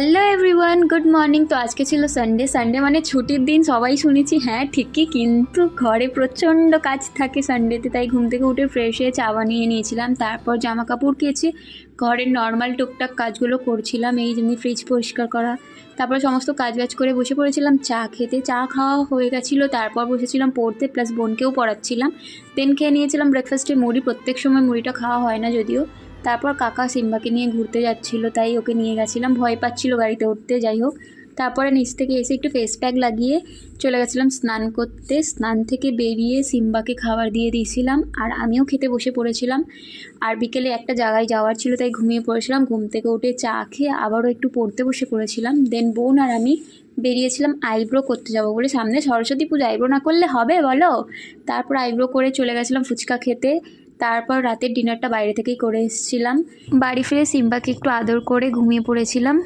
Hello everyone, good morning. তো আজকে ছিল সানডে মানে ছুটির দিন। সবাই শুনেছি, হ্যাঁ ঠিকই, কিন্তু ঘরে প্রচণ্ড কাজ থাকে সানডেতে। তাই ঘুম থেকে উঠে ফ্রেশ হয়ে চা বানিয়ে নিয়েছিলাম, তারপর জামা কাপড় কেচে ঘরের নর্মাল টুকটাক কাজগুলো করছিলাম, এই যেমনি ফ্রিজ পরিষ্কার করা। তারপর সমস্ত কাজ করে বসে পড়েছিলাম চা খেতে। চা খাওয়া হয়ে গেছিলো, তারপর বসেছিলাম পড়তে, প্লাস বোনকেও পড়াচ্ছিলাম। দেন খেয়ে নিয়েছিলাম ব্রেকফাস্টে মুড়ি। প্রত্যেক সময় মুড়িটা খাওয়া হয় না যদিও। তারপর কাকা সিম্বাকে নিয়ে ঘুরতে যাচ্ছিলো, তাই ওকে নিয়ে গেছিলাম। ভয় পাচ্ছিল গাড়িতে উঠতে, যাই হোক। তারপরে নিচ থেকে এসে একটু ফেস প্যাক লাগিয়ে চলে গেছিলাম স্নান করতে। স্নান থেকে বেরিয়ে সিম্বাকে খাবার দিয়ে দিয়েছিলাম, আর আমিও খেতে বসে পড়েছিলাম। আর বিকেলে একটা জায়গায় যাওয়ার ছিল, তাই ঘুমিয়ে পড়েছিলাম। ঘুম থেকে উঠে চা খেয়ে আবারও একটু পড়তে বসে পড়েছিলাম। দেন বোন আর আমি বেরিয়েছিলাম আইব্রো করতে যাবো বলে। সামনে সরস্বতী পুজো, আইব্রো না করলে হবে বলো? তারপর আইব্রো করে চলে গেছিলাম ফুচকা খেতে। তারপর রাতের ডিনারটা বাইরে থেকেই করে এসেছিলাম। বাড়ি ফিরে সিম্বাকে একটু আদর করে ঘুমিয়ে পড়েছিলাম।